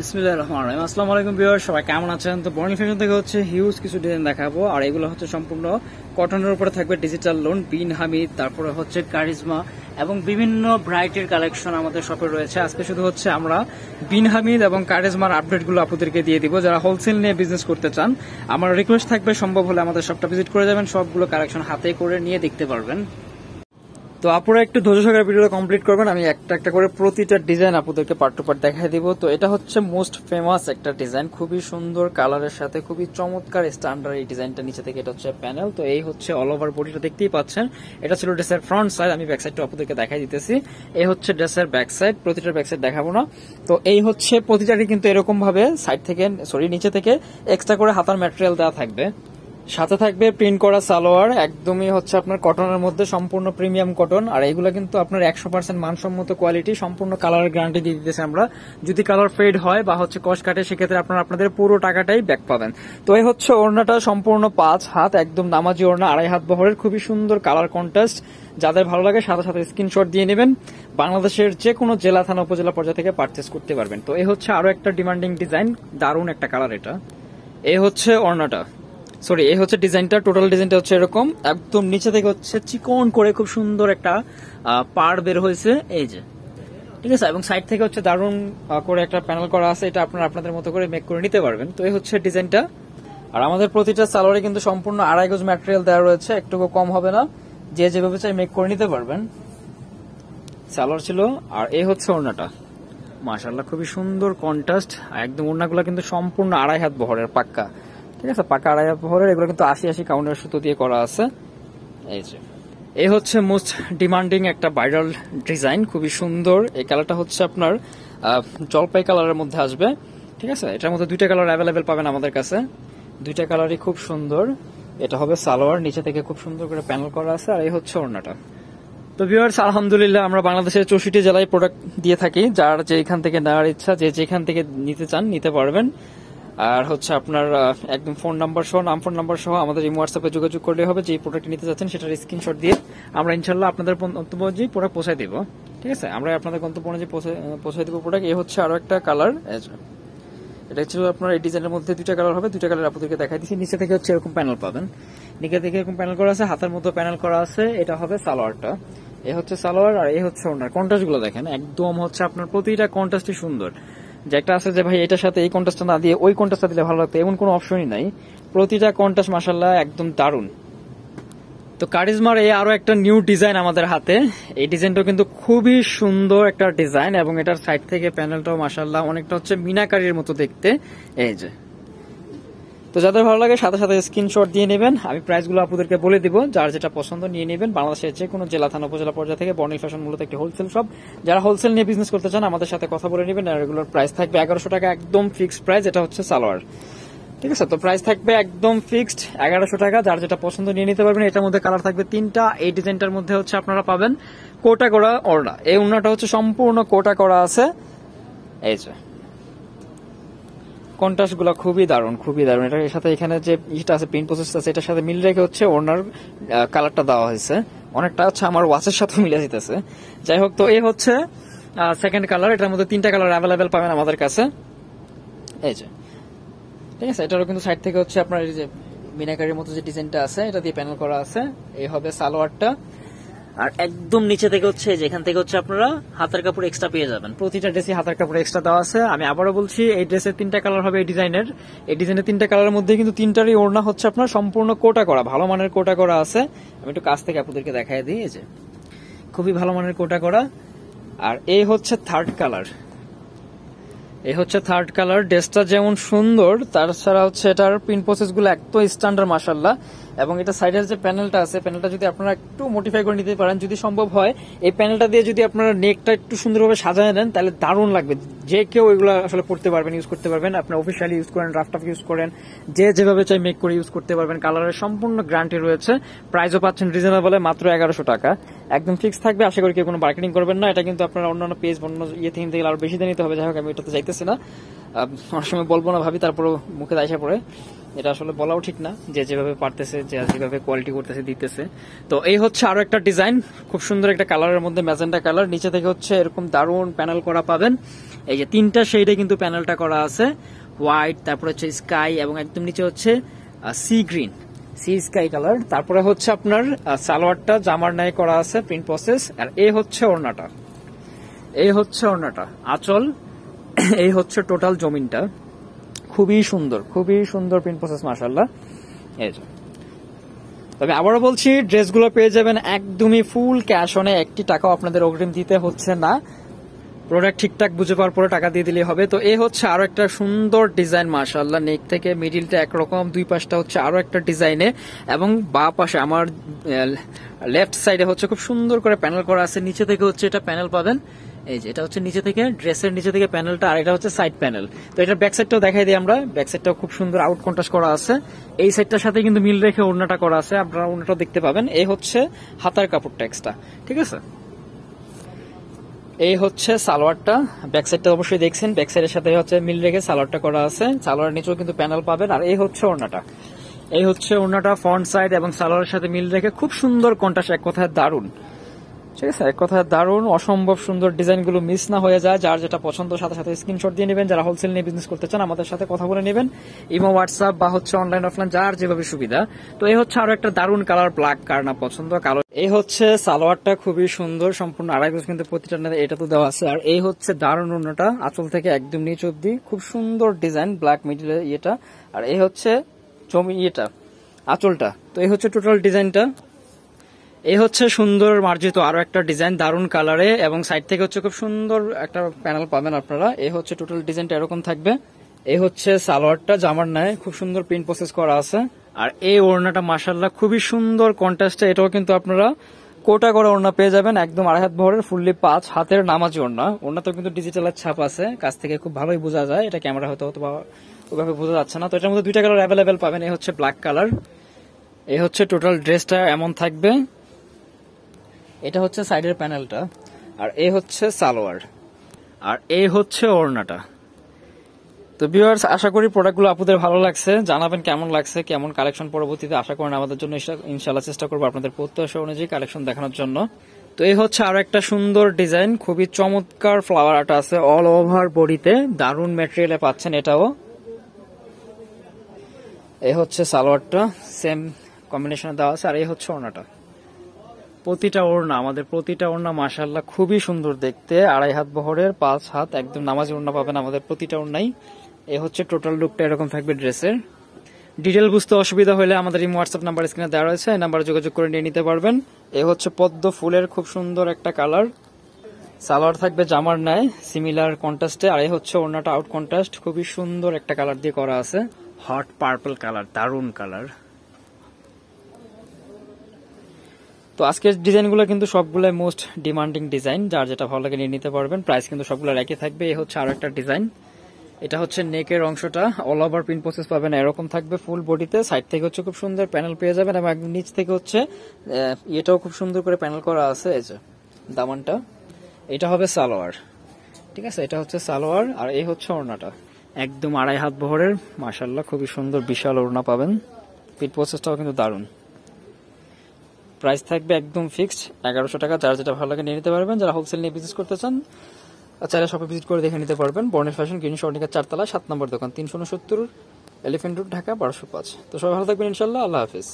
বিসমিল্লাহির রহমানির রহিম। আসসালামু আলাইকুম ভিউয়ার, সবাই কেমন আছেন? তো বর্ণিল ফ্যাশন থেকে হচ্ছে হিউজ কিছু ডিজাইন দেখাবো, আর এগুলো হচ্ছে সম্পূর্ণ কটনের উপরে থাকবে ডিজিটাল লোন, বিন হামিদ, তারপরে হচ্ছে কারিজমা এবং বিভিন্ন ব্রাইটের কালেকশন আমাদের শপে রয়েছে। আজকে শুধু হচ্ছে আমরা বিন হামিদ এবং কারিজমার আপডেটগুলো আপনাদেরকে দিয়ে দিব। যারা হোলসেল নিয়ে বিজনেস করতে চান, আমার রিকোয়েস্ট থাকবে সম্ভব হলে আমাদের শপটা ভিজিট করে যাবেন, সবগুলো কালেকশন হাতে করে নিয়ে দেখতে পারবেন। তো আপনারা একটু ধৈর্য সহকারে ভিডিওটা কমপ্লিট করবেন, আমি একটা একটা করে প্রতিটা ডিজাইন আপনাদেরকে পার্ট টু পার্ট দেখাই দিব। তো এটা হচ্ছে মোস্ট ফেমাস একটা ডিজাইন, খুবই সুন্দর কালারের সাথে খুবই চমৎকার স্ট্যান্ডার্ড এই ডিজাইনটা। নিচে থেকে এটা হচ্ছে প্যানেল, তো এই হচ্ছে অল ওভার বডিটা দেখতেই পাচ্ছেন। এটা ছিল ড্রেসের ফ্রন্ট সাইড, আমি ব্যাক সাইডটা আপনাদেরকে দেখাই দিতেছি। এই হচ্ছে ড্রেসের ব্যাক সাইড, প্রতিটার ব্যাক সাইড দেখাবো না। তো এই হচ্ছে প্রতিটারই কিন্তু এরকম ভাবে সাইড থেকে নিচে থেকে এক্সট্রা করে হাতার ম্যাটেরিয়াল দেওয়া থাকবে, সাথে থাকবে প্রিন্ট করা সালোয়ার, একদমই হচ্ছে আপনার কটনের মধ্যে সম্পূর্ণ প্রিমিয়াম কটন। আর এইগুলো কিন্তু আপনার 100% মানসম্মত কোয়ালিটি, সম্পূর্ণ কালারের গ্যারান্টি দিয়ে দিতেছে আমরা। যদি কালার ফেড হয় বা হচ্ছে কস কাটে, সেক্ষেত্রে আপনারা আপনাদের পুরো টাকাটাই ব্যাক পাবেন। তো এই হচ্ছে ওড়নাটা, সম্পূর্ণ 5 হাত, একদম নামাজি ওড়না, 2.5 হাত বহরের, খুবই সুন্দর কালার কন্ট্রাস্ট। যাদের ভালো লাগে সাথে সাথে স্ক্রিনশট দিয়ে নেবেন, বাংলাদেশের যে কোনো জেলা থানা উপজেলা পর্যায়ে থেকে পারচেস করতে পারবেন। তো এই হচ্ছে আরো একটা ডিমান্ডিং ডিজাইন, দারুণ একটা কালার এটা। এই হচ্ছে ওড়নাটা, সরি এই হচ্ছে ডিজাইনটা, টোটাল ডিজাইনটা হচ্ছে এরকম, একদম নিচে থেকে হচ্ছে চিকন করে খুব সুন্দর একটা পাড় বের হয়েছে, এই যে, ঠিক আছে। এবং সাইড থেকে হচ্ছে দারুণ করে একটা প্যানেল করা আছে, এটা আপনারা আপনাদের মতো করে মেক করে নিতে পারবেন। তো এই হচ্ছে ডিজাইনটা। আর আমাদের প্রতিটা সালোয়ারে কিন্তু সম্পূর্ণ 2.5 গজ ম্যাটেরিয়াল দেওয়া রয়েছে, একটুকু কম হবে না, যে যেভাবে চাই মেক করে নিতে পারবেন। সালোয়ার ছিল, আর এই হচ্ছে ওড়নাটা, মাশাআল্লাহ খুবই সুন্দর কন্ট্রাস্ট। একদম ওড়নাগুলো কিন্তু সম্পূর্ণ 2.5 হাত বহরের পাক্কা, ঠিক আছে, পাকা 2.5 হাত বহরের। এগুলো কিন্তু 80 কাউন্টার সুতো দিয়ে করা আছে। এই যে, এই হচ্ছে মোস্ট ডিমান্ডিং একটা ভাইরাল ডিজাইন, খুবই সুন্দর। এই কালারটা হচ্ছে আপনার জলপাই কালারের মধ্যে আসবে, ঠিক আছে। এটার মধ্যে 2টা কালার অ্যাভেলেবেল পাবেন আমাদের কাছে, 2টা কালারই খুব সুন্দর। এটা হবে সালোয়ার, নিচে থেকে খুব সুন্দর করে প্যানেল করা আছে, আর এই হচ্ছে ওড়নাটা। তো ভিউয়ার্স, আলহামদুলিল্লাহ আমরা বাংলাদেশের 64 জেলায় প্রোডাক্ট দিয়ে থাকি। যার যেখান থেকে নেওয়ার ইচ্ছা, যে যেখান থেকে নিতে চান নিতে পারবেন। আর হচ্ছে আপনার একদম ফোন নাম্বার সহ, নাম ফোন নাম্বার সহ আমাদের এই হোয়াটসঅ্যাপে যোগাযোগ করলে হবে। যে প্রোডাক্ট নিতে চাচ্ছেন সেটার স্ক্রিনশট দিয়ে আমরা ইনশাল্লাহ আপনাদের গন্তব্য অনুযায়ী প্রোডাক্ট পৌঁছায় দিব, ঠিক আছে। আমরা আপনাদের গন্তব্য অনুযায়ী পৌঁছায় দিব প্রোডাক্ট। এই হচ্ছে আরো একটা কালার, এটা ছিল আপনার এই ডিজাইনের মধ্যে 2টা কালার হবে, 2টা কালার আপনাদেরকে দেখাই দিচ্ছি। নিচে থেকে হচ্ছে এরকম প্যানেল পাবেন, নিচে থেকে এরকম প্যানেল করা আছে, হাতের মতো প্যানেল করা আছে। এটা হবে সালোয়ারটা, এই হচ্ছে সালোয়ার, আর এই হচ্ছে ওড়নার। কন্ট্রাস্ট গুলো দেখেন, একদম হচ্ছে আপনার প্রতিটা কন্ট্রাস্টই সুন্দর। যে একটা আছে যে ভাই এটার সাথে এই কন্ট্রাস্টটা না দিয়ে ওই কন্ট্রাস্টটা দিলে ভালো লাগতো, এমন কোনো অপশনই নাই, প্রতিটা কন্ট্রাস্ট মাশাআল্লাহ একদম দারুণ। তো কারিজমার এই আরো একটা নিউ ডিজাইন আমাদের হাতে, এই ডিজাইনটাও কিন্তু খুবই সুন্দর একটা ডিজাইন, এবং এটার সাইড থেকে প্যানেলটাও মাশাআল্লাহ অনেকটা হচ্ছে মিনাকারির মতো দেখতে, এই যে। তো যাদের ভালো লাগে সাথে সাথে স্ক্রিনশট দিয়ে নেবেন, আমি প্রাইসগুলো আপনাদেরকে বলে দিব, যার যেটা পছন্দ নিয়ে নেবেন। বাংলাদেশের যে কোনো জেলা থানা উপজেলা পর্যায়ে থেকে বর্ণিল ফ্যাশন মূলত একটি হোলসেল শপ। যারা হোলসেল নিয়ে বিজনেস করতে চান আমাদের সাথে কথা বলে নেবেন। আর রেগুলার প্রাইস থাকবে 1100 টাকা, একদম ফিক্সড প্রাইস। এটা হচ্ছে সালোয়ার, ঠিক আছে। তো প্রাইস থাকবে একদম ফিক্সড 1100 টাকা, যার যেটা পছন্দ নিয়ে নিতে পারবেন। এটার মধ্যে কালার থাকবে 3টা। এই ডিজাইনটার মধ্যে হচ্ছে আপনারা পাবেন কোটা করা ওড়না, এই ওড়নাটা হচ্ছে সম্পূর্ণ কোটা করা আছে, এই যে। কন্ট্রাস্ট গুলো খুবই দারুণ, খুবই দারুণ। এটার সাথে এখানে যে ইটা আছে, প্রিন্ট প্রসেস আছে, এটার সাথে মিল রেখে হচ্ছে ওড়নার কালারটা দেওয়া হয়েছে, অনেকটা হচ্ছে আমার ওয়াচের সাথে মিলে যেতেছে। যাই হোক, তো এই হচ্ছে সেকেন্ড কালার। এটার মধ্যে 3টা কালার অ্যাভেলেবেল পাবেন আমাদের কাছে, এই যে, ঠিক আছে। এটারও কিন্তু সাইড থেকে হচ্ছে আপনার এই যে মিনাকারির মতো যে ডিজাইনটা আছে, এটা দিয়ে প্যানেল করা আছে। এই হবে সালোয়ারটা, আর একদম নিচে থেকে হচ্ছে যেখান থেকে হচ্ছে আপনারা হাতের কাপড় এক্সট্রা পেয়ে যাবেন। প্রতিটা ড্রেসে হাতের কাপড় এক্সট্রা দেওয়া আছে। আমি আবারও বলছি, এই ড্রেসের 3টা কালার হবে, এই ডিজাইনের 3টা কালারের মধ্যে কিন্তু 3টারই ওড়না হচ্ছে আপনার সম্পূর্ণ কোটা করা, ভালো মানের কোটা করা আছে। আমি একটু কাছ থেকে আপনাদেরকে দেখাই দিই, এই যে খুবই ভালো মানের কোটা করা। আর এই হচ্ছে থার্ড কালার, এই হচ্ছে থার্ড কালার। ড্রেসটা যেমন সুন্দর, তাছাড়া হচ্ছে এটার প্রিন্ট প্রসেস গুলো একদম স্ট্যান্ডার্ড মাশাআল্লাহ। এবং এটা সাইডের যে প্যানেলটা আছে, প্যানেলটা যদি আপনারা একটু মডিফাই করে নিতে পারেন, যদি সম্ভব হয়, এই প্যানেলটা দিয়ে যদি আপনারা নেকটা একটু সুন্দরভাবে সাজায় নেন, তাহলে দারুণ লাগবে। যে কেউ এগুলো আসলে পড়তে পারবেন, ইউজ করতে পারবেন। আপনার অফিসিয়ালি ইউজ করেন, রাফটাফ ইউজ করেন, যে যেভাবে চাই মেক করে ইউজ করতে পারবেন। কালারের সম্পূর্ণ গ্যারান্টি রয়েছে। প্রাইসও পাচ্ছেন রিজনেবল, মাত্র 1100 টাকা, একদম ফিক্স থাকবে। আশা করি কেউ কোনো মার্কেটিং করবেন না। এটা কিন্তু আপনারা অন্যান্য পেজ, অন্য ইয়ে থেকে আরো বেশি দিয়ে নিতে হবে। যাই হোক, আমি এটাতে যাইতেছি না, অনেক সময় বলবো না ভাবি, তারপরে মুখে আইসা পড়ে। এটা আসলে বলাও ঠিক না, যে যেভাবে পারতেছে, যে যেভাবে কোয়ালিটি করতেছে দিতেছে। তো এই হচ্ছে আরো একটা ডিজাইন, খুব সুন্দর একটা কালারের মধ্যে ম্যাজেন্টা কালার। নিচে থেকে হচ্ছে এরকম দারুণ প্যানেল করা পাবেন, এই যে 3টা শেডে কিন্তু প্যানেলটা করা আছে, হোয়াইট, তারপরে হচ্ছে স্কাই এবং একদম নিচে হচ্ছে sea green, sea sky colour. তারপরে হচ্ছে আপনার সালোয়ারটা জামার ন্যায় করা আছে প্রিন্ট প্রসেস, আর এই হচ্ছে ওড়নাটা, এই হচ্ছে ওড়নাটা, আঁচল, এই হচ্ছে টোটাল জমিনটা। খুবই সুন্দর, খুবই সুন্দর প্রিন্ট প্রসেস মাশাআল্লাহ। এই যে তবে আবারও বলছি, ড্রেসগুলো পেয়ে যাবেন একদমই ফুল ক্যাশ অনে, 1 টাকাও আপনাদের অগ্রিম দিতে হচ্ছে না, প্রোডাক্ট ঠিকঠাক বুঝে পাওয়ার পরে টাকা দিয়ে দিলেই হবে। তো এই হচ্ছে আরো একটা সুন্দর ডিজাইন মাশাআল্লাহ, নেক থেকে মিডিলটা একরকম, দুই পাশটা হচ্ছে আরো একটা ডিজাইনে, এবং বা পাশে আমার লেফট সাইডে হচ্ছে খুব সুন্দর করে প্যানেল করা আছে, নিচে থেকে হচ্ছে এটা প্যানেল পাবেন, এই যে এটা হচ্ছে নিচে থেকে, ড্রেসের নিচে থেকে প্যানেলটা, আর এটা হচ্ছে সাইড প্যানেল। তো এটার ব্যাক সাইডটাও দেখাই দিই আমরা, ব্যাক সাইডটাও খুব সুন্দর আউট কন্ট্রাস্ট করা আছে, এই সাইডটার সাথে কিন্তু মিল রেখে ওড়নাটা করা আছে, আপনারা ওড়নাটাও দেখতে পাবেন। এই হচ্ছে হাতার কাপড়টা এক্সট্রা, ঠিক আছে। এই হচ্ছে সালোয়ারটা, ব্যাক সাইডটা অবশ্যই দেখছেন, ব্যাক সাইডের সাথে হচ্ছে মিল রেখে সালোয়ারটা করা আছে, সালোয়ারের নিচেও কিন্তু প্যানেল পাবেন। আর এই হচ্ছে ওড়নাটা, এই হচ্ছে ওড়নাটা ফ্রন্ট সাইড এবং সালোয়ারের সাথে মিল রেখে খুব সুন্দর কন্ট্রাস্ট, এক কথায় দারুন, ঠিক আছে, এক কথায় দারুন, অসম্ভব সুন্দর, ডিজাইনগুলো মিস না হয়ে যায়। যার যেটা পছন্দ সাথে সাথে স্ক্রিনশট দিয়ে নেবেন, যারা হোলসেল নিয়ে বিজনেস করতে চান আমাদের সাথে কথা বলে নেবেন, ইমো, হোয়াটসঅ্যাপ বা হচ্ছে অনলাইন অফলাইন যার যেভাবে সুবিধা। তো এই হচ্ছে আরো একটা দারুন কালার, ব্ল্যাক, কার না পছন্দ কালো। এই হচ্ছে সালোয়ারটা, খুবই সুন্দর, সম্পূর্ণ আড়াই গজ কিন্তু প্রতিটা, এটা তো দেওয়া আছে। আর এই হচ্ছে দারুন ওড়নাটা, আঁচল থেকে একদম নিচ অব্দি খুব সুন্দর ডিজাইন, ব্ল্যাক মিডিলে ইয়েটা, আর এই হচ্ছে জমি ইয়েটা, আঁচলটা। তো এই হচ্ছে টোটাল ডিজাইনটা। এই হচ্ছে সুন্দর মার্জিত আরো একটা ডিজাইন, দারুন কালারে, এবং সাইড থেকে হচ্ছে খুব সুন্দর একটা প্যানেল পাবেন আপনারা। এই হচ্ছে টোটাল ডিজাইনটা এরকম থাকবে। এই হচ্ছে সালোয়ারটা, জামার ন্যায় খুব সুন্দর প্রিন্ট প্রসেস করা আছে। আর এই ওড়নাটা মাশাআল্লাহ খুবই সুন্দর কন্ট্রাস্টে, এটাও কিন্তু আপনারা কোটা করে ওড়না পেয়ে যাবেন, একদম 2.5 হাত ভরের, ফুললি 5 হাতের নামাজি ওড়না। ওড়নাতেও কিন্তু ডিজিটালের ছাপ আছে, কাছ থেকে খুব ভালোই বোঝা যায়, এটা ক্যামেরা হয়তো অথবা ওইভাবে বোঝা যাচ্ছে না। তো এটার মধ্যে 2টা কালার অ্যাভেলেবেল পাবেন। এই হচ্ছে ব্ল্যাক কালার। এই হচ্ছে টোটাল ড্রেসটা এমন থাকবে, এটা হচ্ছে সাইডের প্যানেলটা, আর এই হচ্ছে সালোয়ার, আর এই হচ্ছে ওড়নাটা। তো ভিউয়ার্স, আশা করি প্রোডাক্টগুলো আপনাদের ভালো লাগছে, জানাবেন কেমন লাগছে, কেমন কালেকশন পরবর্তীতে আশা করেন আমাদের জন্য, ইনশাআল্লাহ চেষ্টা করবো আপনাদের প্রত্যাশা অনুযায়ী কালেকশন দেখানোর জন্য। তো এই হচ্ছে আরো একটা সুন্দর ডিজাইন, খুবই চমৎকার ফ্লাওয়ার আর্ট আছে অল ওভার বডিতে, দারুন ম্যাটেরিয়ালে পাচ্ছেন এটাও। এই হচ্ছে সালোয়ারটা, সেম কম্বিনেশনে দেওয়া আছে, আর এই হচ্ছে ওড়নাটা। প্রতিটা ওড়না, আমাদের প্রতিটা ওড়না মাশাআল্লাহ খুবই সুন্দর দেখতে, 2.5 হাত বহরের, 5 হাত, একদম নামাজি ওড়না পাবেন আমাদের প্রতিটা ওড়নাই। এই হচ্ছে টোটাল লুকটা এরকম থাকবে ড্রেসের। ডিটেল বুঝতে অসুবিধা হলে আমাদের এই হোয়াটসঅ্যাপ নাম্বার স্ক্রিনে দেওয়া রয়েছে, এই নাম্বারে যোগাযোগ করে নিয়ে নিতে পারবেন। এই হচ্ছে পদ্ম ফুলের খুব সুন্দর একটা কালার, সালোয়ার থাকবে জামার ন্যায় সিমিলার কন্ট্রাস্টে, আর এই হচ্ছে ওড়নাটা আউট কন্ট্রাস্ট, খুবই সুন্দর একটা কালার দিয়ে করা আছে, হট পার্পল কালার, দারুন কালার। তো আজকের ডিজাইনগুলো কিন্তু সবগুলো মোস্ট ডিমান্ডিং ডিজাইন, যার যেটা ভালো লাগে নিয়ে নিতে পারবেন। প্রাইস কিন্তু সবগুলো একই থাকবে। এই হচ্ছে আরো একটা ডিজাইন, এটা হচ্ছে নেকের অংশটা, অল ওভার প্রিন্ট প্রসেস পাবেন, এরকম থাকবে ফুল বডিতে, সাইড থেকে হচ্ছে খুব সুন্দর প্যানেল পেয়ে যাবেন, এবং একদম নিচ থেকে হচ্ছে এটাও খুব সুন্দর করে প্যানেল করা আছে। এই যে দামানটা, এটা হবে সালোয়ার, ঠিক আছে, এটা হচ্ছে সালোয়ার, আর এই হচ্ছে ওড়নাটা, একদম 2.5 হাত বহরের, মাশাআল্লাহ খুবই সুন্দর বিশাল ওড়না পাবেন। প্রিন্ট প্রসেসটাও কিন্তু দারুন। প্রাইস থাকবে একদম ফিক্সড 1100 টাকা, যার যেটা ভালো লাগে নিয়ে নিতে পারবেন। যারা হোলসেল নিয়ে বিজনেস করতে চান চাইলে শপে ভিজিট করে দেখে নিতে পারবেন। বর্ণের ফ্যাশন, গ্রিন স্বর্ণিকার 4 তলা, 7 নম্বর দোকান, 369 এলিফ্যান্ট রোড, ঢাকা 1205। তো সবাই ভালো থাকবেন ইনশাআল্লাহ, আল্লাহ হাফিজ।